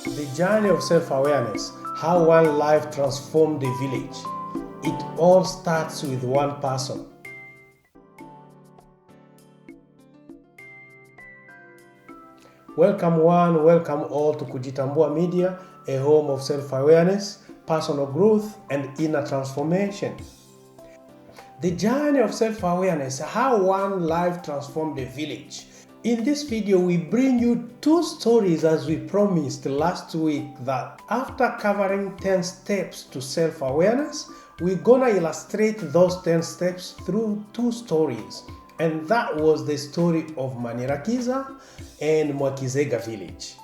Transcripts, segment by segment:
The journey of self-awareness, how one life transformed a village. It all starts with one person. Welcome welcome all to Kujitambua Media, a home of self-awareness, personal growth, and inner transformation. The journey of self-awareness, how one life transformed a village. In this video, we bring you two stories as we promised last week, that after covering 10 steps to self-awareness, we're gonna illustrate those 10 steps through two stories. And that was the story of Manirakiza and Mwakizega Village.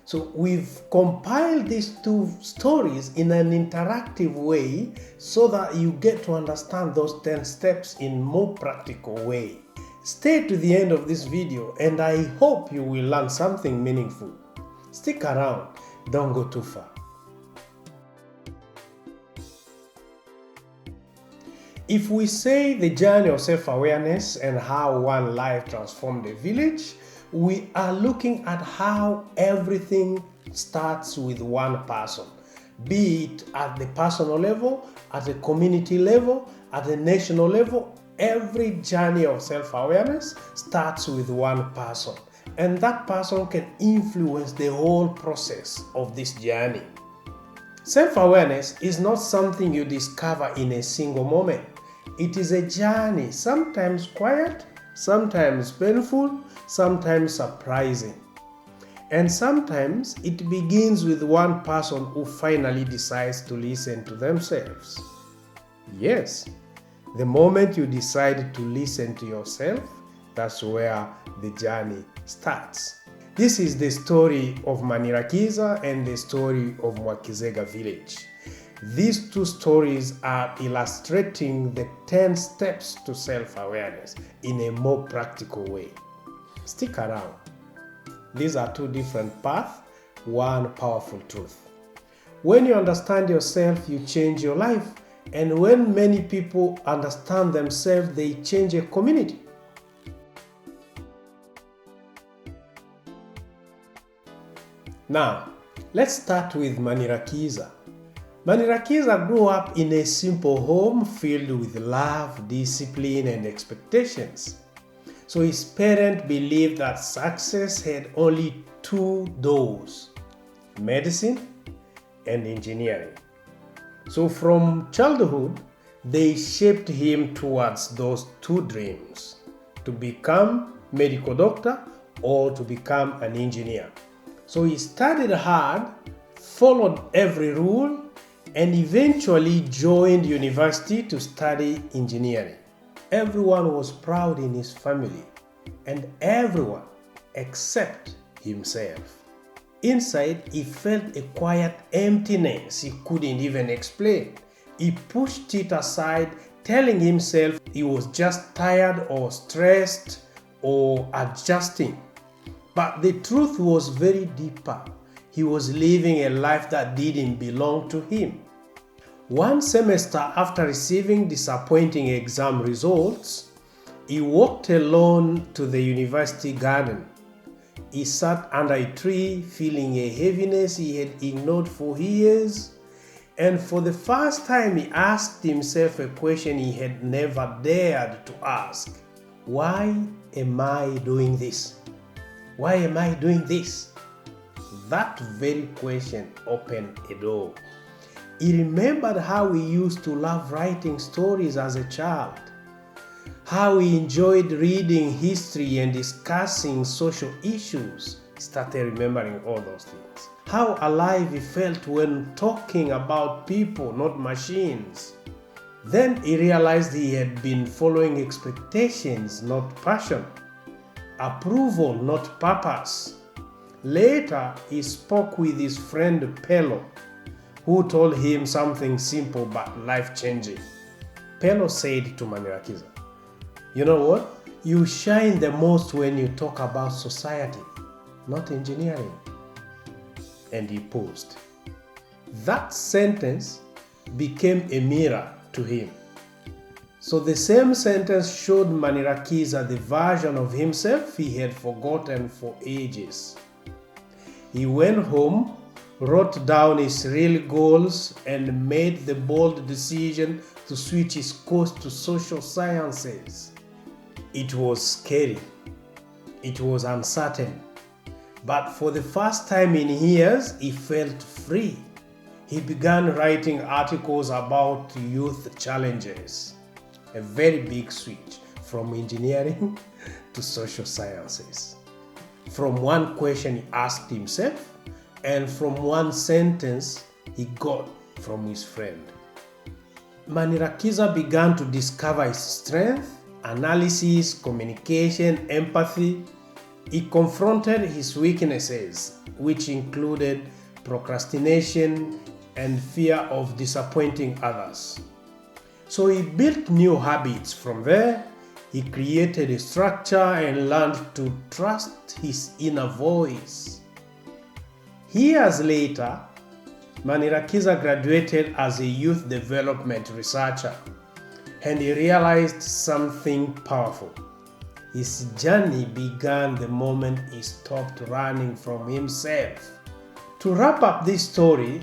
So we've compiled these two stories in an interactive way so that you get to understand those 10 steps in more practical way. Stay to the end of this video and I hope you will learn something meaningful. Stick around, don't go too far. If we say the journey of self-awareness and how one life transformed a village, we are looking at how everything starts with one person, be it at the personal level, at the community level, at the national level. Every journey of self-awareness starts with one person, and that person can influence the whole process of this journey. Self-awareness is not something you discover in a single moment. It is a journey, sometimes quiet, sometimes painful, sometimes surprising. And sometimes it begins with one person who finally decides to listen to themselves. Yes, the moment you decide to listen to yourself, that's where the journey starts. This is the story of Manirakiza and the story of Mwakizega Village. These two stories are illustrating the 10 steps to self-awareness in a more practical way. Stick around. These are two different paths, one powerful truth. When you understand yourself, you change your life. And when many people understand themselves, they change a community. Now, let's start with Manirakiza. Manirakiza grew up in a simple home filled with love, discipline, and expectations. So his parents believed that success had only two doors: medicine and engineering. So from childhood, they shaped him towards those two dreams: to become a medical doctor or to become an engineer. So he studied hard, followed every rule, and eventually joined university to study engineering. Everyone was proud in his family, and everyone except himself. Inside, he felt a quiet emptiness he couldn't even explain. He pushed it aside, telling himself he was just tired or stressed or adjusting. But the truth was very deeper. He was living a life that didn't belong to him. One semester after receiving disappointing exam results, he walked alone to the university garden. He sat under a tree, feeling a heaviness he had ignored for years. And for the first time, he asked himself a question he had never dared to ask. Why am I doing this? Why am I doing this? That very question opened a door. He remembered how he used to love writing stories as a child, how he enjoyed reading history and discussing social issues. He started remembering all those things. How alive he felt when talking about people, not machines. Then he realized he had been following expectations, not passion, approval, not purpose. Later, he spoke with his friend Pello, who told him something simple but life-changing. Pello said to Manirakiza, "You know what? You shine the most when you talk about society, not engineering." And he paused. That sentence became a mirror to him. So the same sentence showed Manirakiza the version of himself he had forgotten for ages. He went home, wrote down his real goals, and made the bold decision to switch his course to social sciences. It was scary. It was uncertain. But for the first time in years, he felt free. He began writing articles about youth challenges. A very big switch from engineering to social sciences. From one question he asked himself, and from one sentence he got from his friend. Manirakiza began to discover his strength, analysis, communication, empathy. He confronted his weaknesses, which included procrastination and fear of disappointing others. So he built new habits. From there, he created a structure and learned to trust his inner voice. Years later, Manirakiza graduated as a youth development researcher, and he realized something powerful. His journey began the moment he stopped running from himself. To wrap up this story,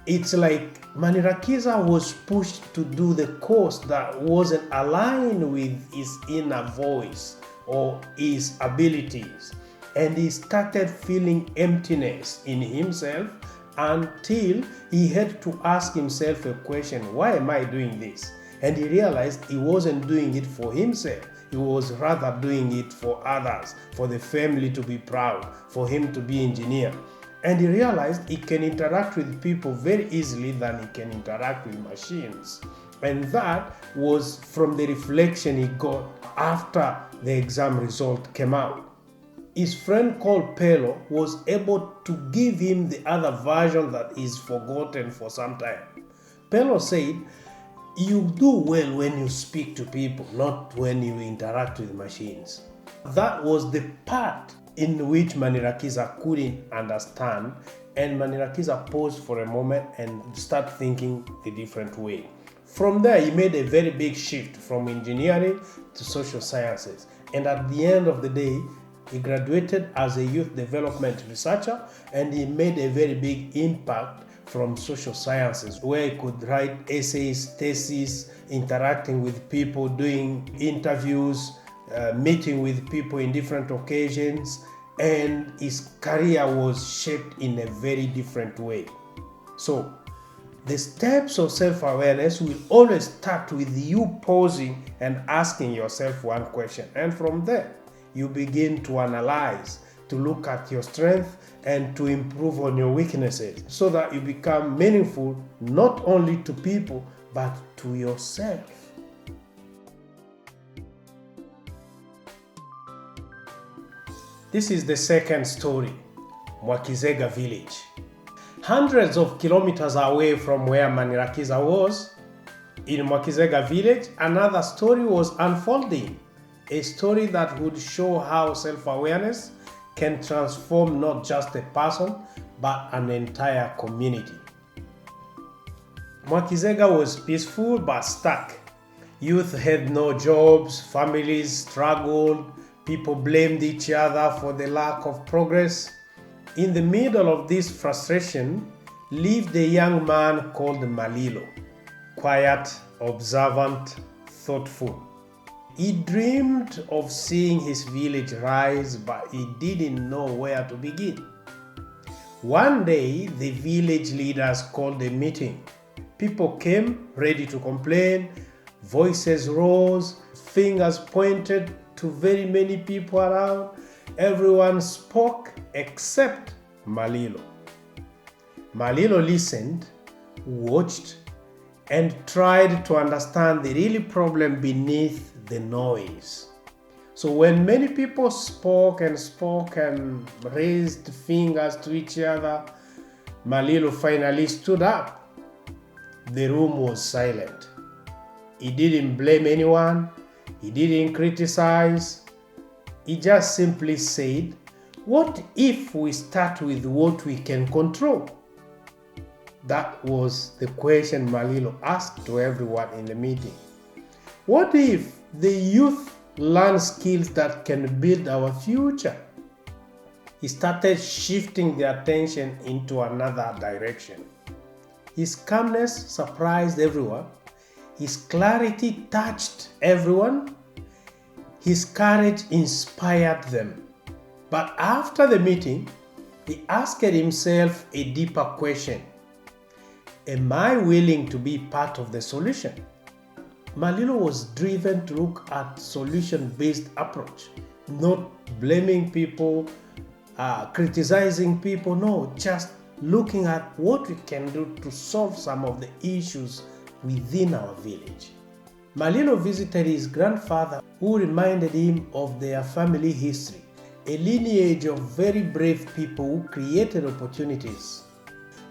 it's like Manirakiza was pushed to do the course that wasn't aligned with his inner voice or his abilities, and he started feeling emptiness in himself until he had to ask himself a question: why am I doing this? And he realized he wasn't doing it for himself. He was rather doing it for others, for the family to be proud, for him to be engineer. And he realized he can interact with people very easily than he can interact with machines. And that was from the reflection he got after the exam result came out. His friend called Pelo was able to give him the other version that is forgotten for some time. Pelo said, "You do well when you speak to people, not when you interact with machines." That was the part in which Manirakiza couldn't understand, and Manirakiza paused for a moment and started thinking a different way. From there, he made a very big shift from engineering to social sciences, and at the end of the day, he graduated as a youth development researcher, and he made a very big impact from social sciences, where he could write essays, theses, interacting with people, doing interviews, meeting with people in different occasions, and his career was shaped in a very different way. So, the steps of self-awareness will always start with you pausing and asking yourself one question, and from there, you begin to analyze, to look at your strength, and to improve on your weaknesses, so that you become meaningful not only to people, but to yourself. This is the second story, Mwakizega Village. Hundreds of kilometers away from where Manirakiza was, in Mwakizega Village, another story was unfolding. A story that would show how self-awareness can transform not just a person, but an entire community. Mwakizega was peaceful but stuck. Youth had no jobs, families struggled, people blamed each other for the lack of progress. In the middle of this frustration lived a young man called Malilo, quiet, observant, thoughtful. He dreamed of seeing his village rise, but he didn't know where to begin. One day, the village leaders called a meeting. People came ready to complain, voices rose, fingers pointed to very many people around. Everyone spoke except Malilo. Malilo listened, watched, and tried to understand the real problem beneath the noise. So when many people spoke and raised fingers to each other, Malilo finally stood up. The room was silent. He didn't blame anyone. He didn't criticize. He just simply said, "What if we start with what we can control?" That was the question Malilo asked to everyone in the meeting. What if the youth learn skills that can build our future? he started shifting the attention into another direction. His calmness surprised everyone. His clarity touched everyone. His courage inspired them. But after the meeting, he asked himself a deeper question. Am I willing to be part of the solution? Malilo was driven to look at solution-based approach, not blaming people, criticizing people, no, just looking at what we can do to solve some of the issues within our village. Malilo visited his grandfather, who reminded him of their family history, a lineage of very brave people who created opportunities,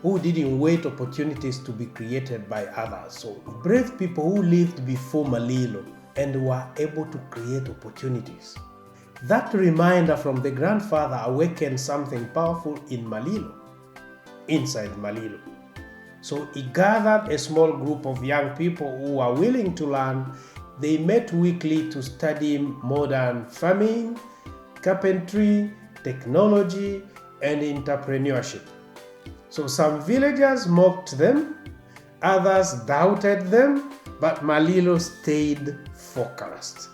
who didn't wait opportunities to be created by others. So brave people who lived before Malilo and were able to create opportunities. That reminder from the grandfather awakened something powerful inside Malilo. So he gathered a small group of young people who were willing to learn. They met weekly to study modern farming, carpentry, technology, and entrepreneurship. So some villagers mocked them, others doubted them, but Malilo stayed focused.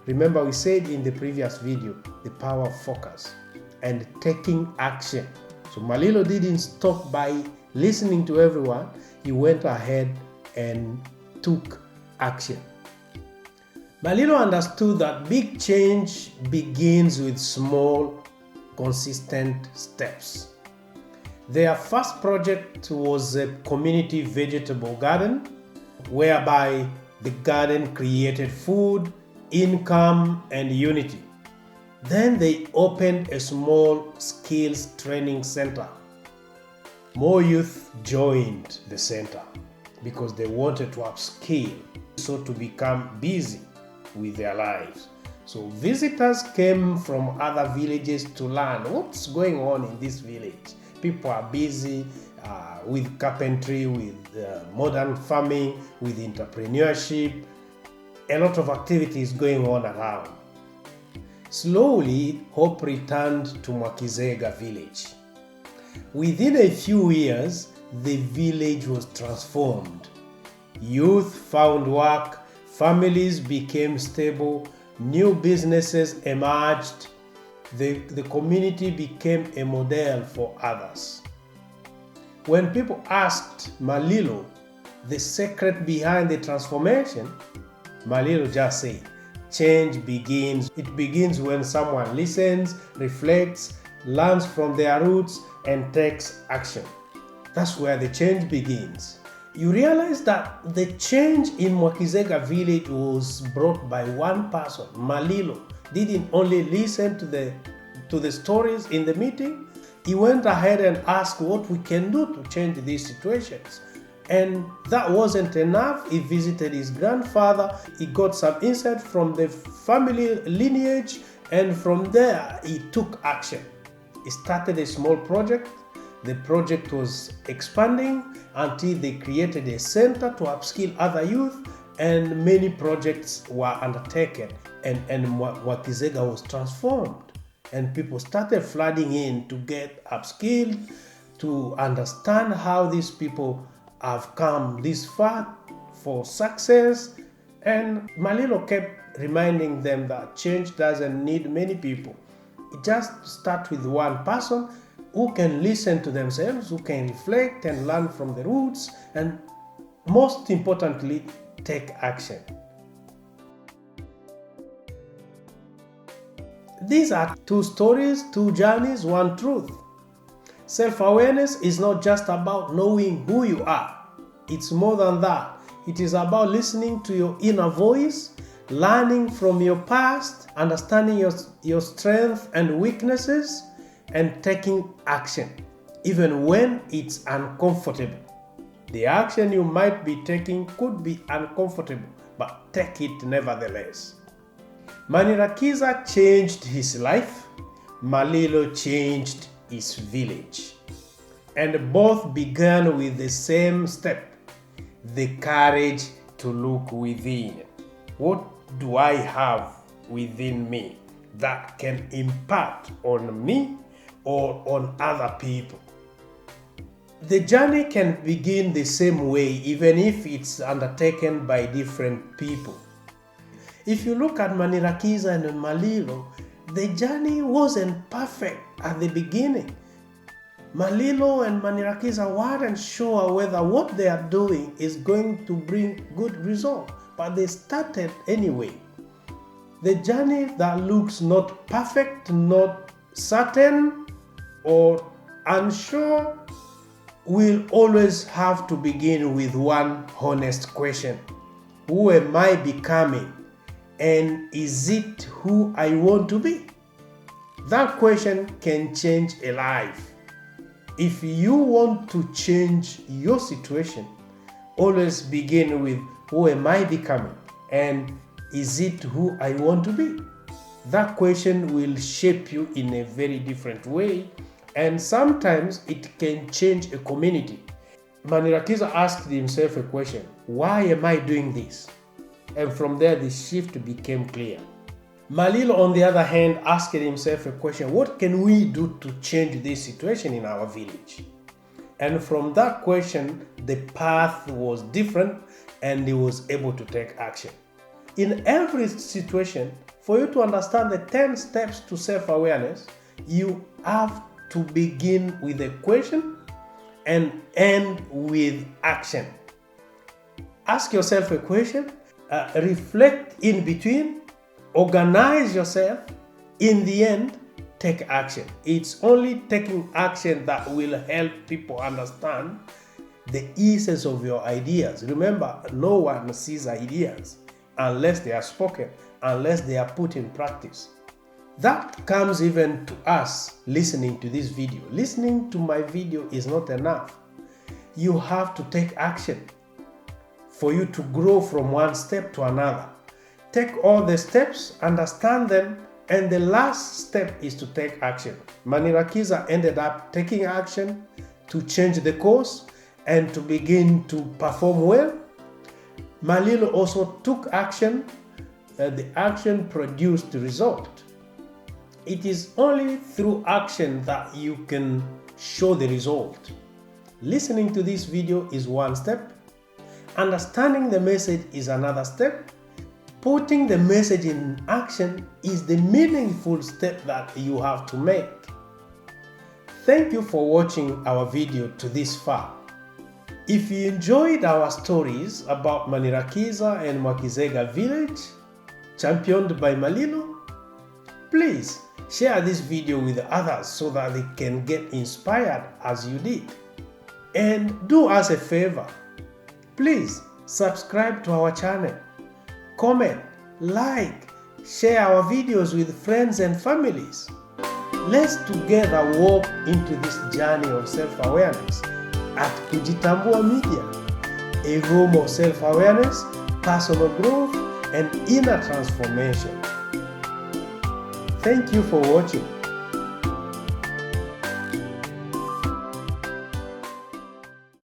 Remember, we said in the previous video, the power of focus and taking action. So Malilo didn't stop by listening to everyone. He went ahead and took action. Malilo understood that big change begins with small, consistent steps. Their first project was a community vegetable garden, whereby the garden created food, income, and unity. Then they opened a small skills training center. More youth joined the center because they wanted to upskill, so to become busy with their lives. So visitors came from other villages to learn what's going on in this village. People are busy with carpentry, with modern farming, with entrepreneurship. A lot of activities going on around. Slowly, hope returned to Mwakizega Village. Within a few years, the village was transformed. Youth found work, families became stable, new businesses emerged. The community became a model for others. When people asked Malilo the secret behind the transformation, Malilo just said, change begins. It begins when someone listens, reflects, learns from their roots, and takes action. That's where the change begins. You realize that the change in Mwakizega Village was brought by one person. Malilo didn't only listen to the stories in the meeting. He went ahead and asked what we can do to change these situations. And that wasn't enough. He visited his grandfather. He got some insight from the family lineage, and from there he took action. He started a small project. The project was expanding until they created a center to upskill other youth, and many projects were undertaken, and Mwakizega was transformed, and people started flooding in to get upskilled, to understand how these people have come this far for success. And Malilo kept reminding them that change doesn't need many people. It just starts with one person who can listen to themselves, who can reflect and learn from the roots, and most importantly, take action. These are two stories, two journeys, one truth. Self-awareness is not just about knowing who you are. It's more than that. It is about listening to your inner voice, learning from your past, understanding your strengths and weaknesses, and taking action, even when it's uncomfortable. The action you might be taking could be uncomfortable, but take it nevertheless. Manirakiza changed his life. Malilo changed his village. And both began with the same step, the courage to look within. What do I have within me that can impact on me or on other people. The journey can begin the same way even if it's undertaken by different people. If you look at Manirakiza and Malilo, the journey wasn't perfect at the beginning. Malilo and Manirakiza weren't sure whether what they are doing is going to bring good results, but they started anyway. The journey that looks not perfect, not certain, or unsure will always have to begin with one honest question. Who am I becoming? And is it who I want to be? That question can change a life. If you want to change your situation, always begin with who am I becoming? And is it who I want to be? That question will shape you in a very different way, and sometimes it can change a community. Manirakiza asked himself a question, why am I doing this? And from there the shift became clear. Malilo, on the other hand, asked himself a question, what can we do to change this situation in our village? And from that question, the path was different and he was able to take action. In every situation, for you to understand the 10 steps to self-awareness, you have to begin with a question and end with action. Ask yourself a question, reflect in between, organize yourself, in the end, take action. It's only taking action that will help people understand the essence of your ideas. Remember, no one sees ideas unless they are spoken, unless they are put in practice. That comes even to us listening to this video. Listening to my video is not enough. You have to take action for you to grow from one step to another. Take all the steps, understand them, and the last step is to take action. Manirakiza ended up taking action to change the course and to begin to perform well. Malilo also took action, and the action produced the result. It is only through action that you can show the result. Listening to this video is one step. Understanding the message is another step. Putting the message in action is the meaningful step that you have to make. Thank you for watching our video to this far. If you enjoyed our stories about Manirakiza and Mwakizega Village, championed by Malilo, please share this video with others so that they can get inspired as you did. And do us a favor, please subscribe to our channel, comment, like, share our videos with friends and families. Let's together walk into this journey of self-awareness at Kujitambua Media, a home of self-awareness, personal growth, and inner transformation. Thank you for watching.